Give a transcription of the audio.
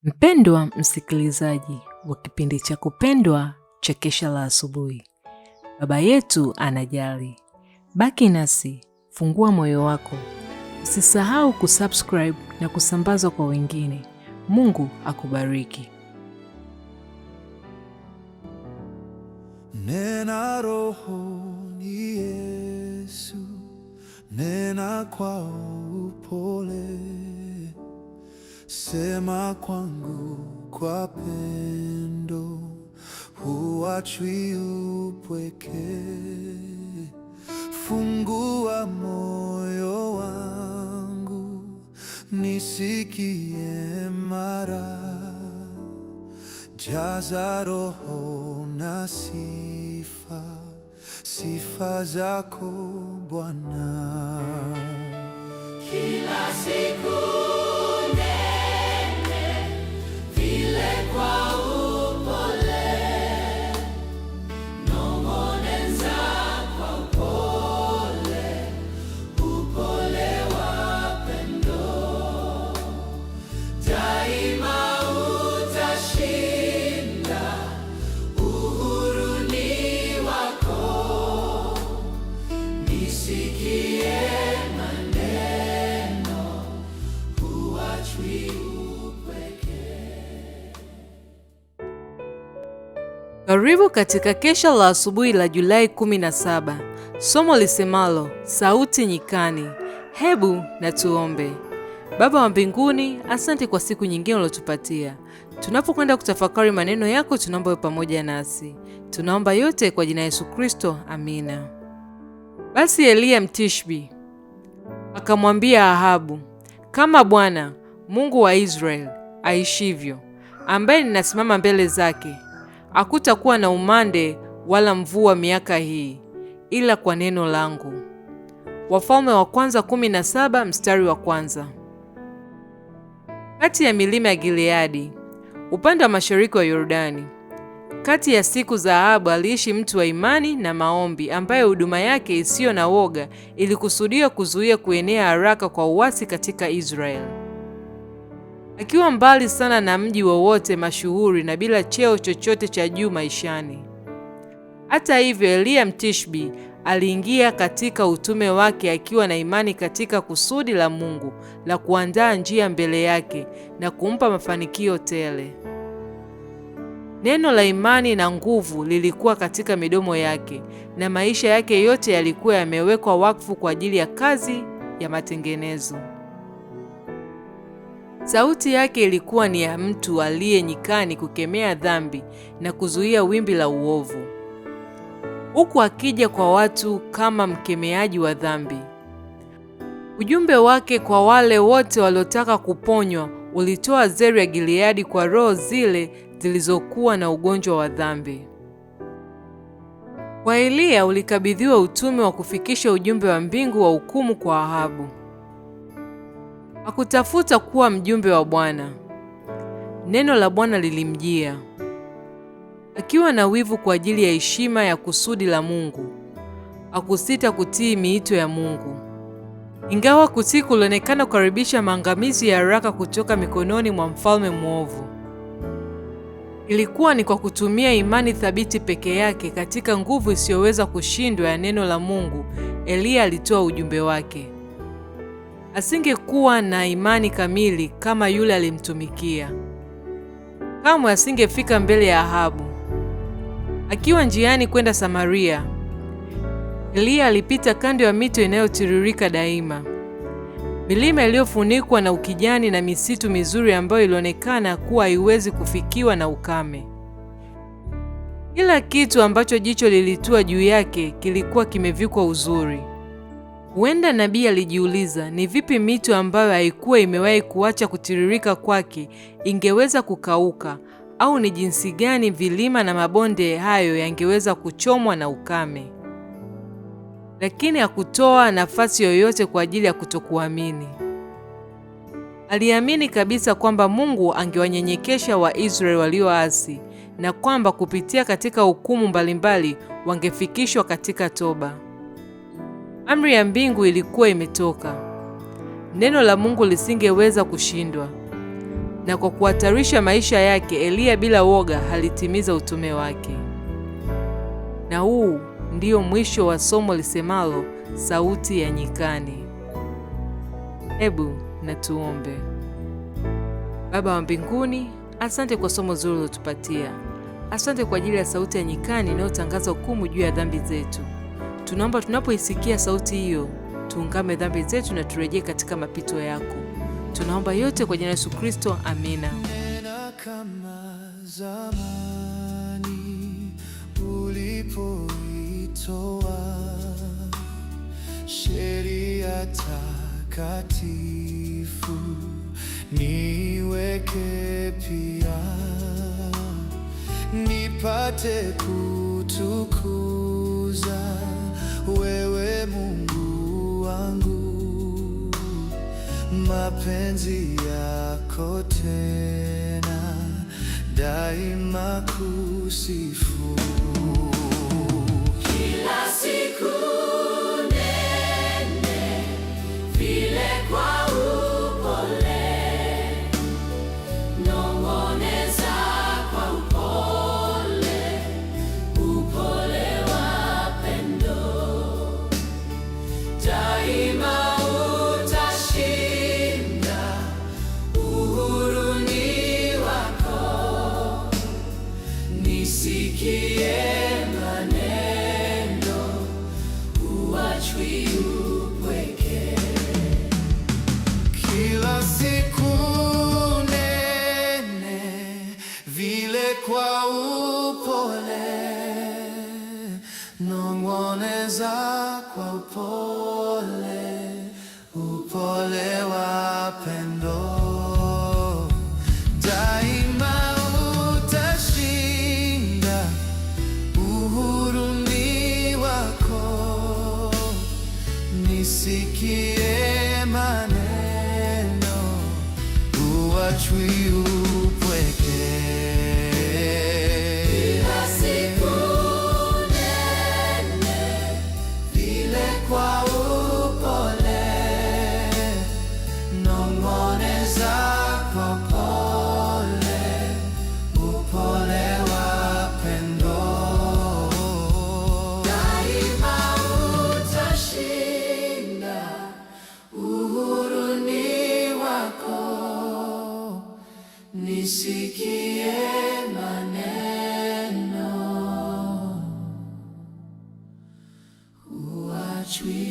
Mpendwa msikilizaji wa kipindi cha kupendwa cha Kesha la Asubuhi, Baba yetu anajali. Baki nasi, fungua moyo wako. Usisahau kusubscribe na kusambaza kwa wengine. Mungu akubariki. Nena rohoni Yesu, nena kwa upole, sema kwangu kwa pendo, huachwi upweke. Fungua moyo wangu, nisikie mara, jaza roho na sifa, sifa zako Bwana. Kila siku nene vile kwa upole, nong'oneza kwa upole, upole wa pendo. Daima utashinda, uhuru ni wako. Nisikie maneno, huachwi upweke. Karibu katika Kesha la Asubuhi la Julai 17. Somo lisemalo sauti nyikani. Hebu na tuombe. Baba wa mbinguni, asante kwa siku nyingine ulotupatia. Tunapokwenda kutafakari maneno yako, tunaomba uwe pamoja nasi. Tunaomba yote kwa jina Yesu Kristo, amina. Basi Eliya Mtishbi akamwambia Ahabu, kama Bwana Mungu wa Israeli aishivyo, ambaye ninasimama mbele zake, hakutakuwa na umande wala mvua miaka hii, ila kwa neno langu. Wafalme wa kwanza 17 mstari wa kwanza. Kati ya milima ya Gileadi, upande wa mashariki wa Yordani, kati ya siku za Ahabu aliishi mtu wa imani na maombi, ambaye huduma yake isiyo na woga ilikusudiwa kuzuia kuenea haraka kwa uasi katika Israeli. Akiwa mbali sana na mji wowote mashuhuri na bila cheo chochote cha juu maishani. Hata hivyo, Eliya Mtishbi aliingia katika utume wake akiwa na imani katika kusudi la Mungu la kuandaa njia mbele yake na kumpa mafanikio tele. Neno la imani na nguvu lilikuwa katika midomo yake, na maisha yake yote yalikuwa yamewekwa wakfu kwa ajili ya kazi ya matengenezo. Sauti yake ilikuwa ni ya mtu aliye nyikani kukemea dhambi na kuzuia wimbi la uovu, huku akija kwa watu kama mkemeaji wa dhambi. Ujumbe wake kwa wale wote waliotaka kuponywa ulitoa zeri ya Gileadi kwa roho zile zilizokuwa na ugonjwa wa dhambi. Kwa Eliya ulikabidhiwa utume wa kufikisha ujumbe wa mbingu wa hukumu kwa Ahabu. Hakutafuta kuwa mjumbe wa Bwana. Neno la Bwana lilimjia. Akiwa na wivu kwa ajili ya heshima ya kusudi la Mungu, hakusita kutii miito ya Mungu. Ingawa kutii kulionekana kukaribisha maangamizi ya haraka kutoka mikononi mwa mfalme mwovu, ilikuwa ni kwa kutumia imani thabiti peke yake katika nguvu isiyoweza kushindwa ya neno la Mungu. Eliya alitoa ujumbe wake. Asingekuwa na imani kamili kama yule alimtumikia, kamwe asingefika mbele ya Ahabu. Akiwa njiani kwenda Samaria, Eliya alipita kando ya mito inayotiririka daima, milima iliyofunikwa na ukijani na misitu mizuri ambayo ilionekana kuwa haiwezi kufikiwa na ukame. Kila kitu ambacho jicho lilitua juu yake kilikuwa kimevikwa uzuri. Huenda nabii alijiuliza ni vipi mito ambayo haikuwa imewahi kuacha kutiririka kwake ingeweza kukauka, au ni jinsi gani vilima na mabonde hayo yangeweza kuchomwa na ukame. Lakini hakutoa nafasi yoyote kwa ajili ya kutokuamini. Aliamini kabisa kwamba Mungu angewanyenyekesha Waisraeli walioasi na kwamba kupitia katika hukumu mbalimbali wangefikishwa katika toba. Amri ya mbingu ilikuwa imetoka. Neno la Mungu lisingeweza kushindwa. na kwa kuhatarisha maisha yake, Eliya bila woga alitimiza utume wake. Na huu ndio mwisho wa somo lisemalo sauti ya nyikani. Hebu na tuombe. Baba wa mbinguni, asante kwa somo zuri ulilotupatia. Asante kwa ajili ya sauti ya nyikani inayotangaza hukumu juu ya dhambi zetu. Tunaomba tunapoisikia sauti hiyo, tuungame dhambi zetu na turejee katika mapito yako. Tunaomba yote kwa jina la Yesu Kristo, amina. Nena kama zamani ulipoitoa sheria takatifu, niweke pia nipate kutukuza wewe Mungu wangu, mapenzi yako tena daima kusifu. Kila siku nene vile kwa upole, nong'oneza kwa upole, upole wa pendo. Daima utashinda, uhuru ni wako. Nisikie maneno, huachwi upweke. Kila siku nene vile kwa upole, nong'oneza kwa upole, upole wa pendo. Daima utashinda, uhuru ni wako. Nisikie maneno, huachwi upweke. Kila siku nene Vile kwa upole, nong'oneza kwa upole, upole wa pendo. daima utashinda, uhuru ni wako. Nisikie maneno, huachwi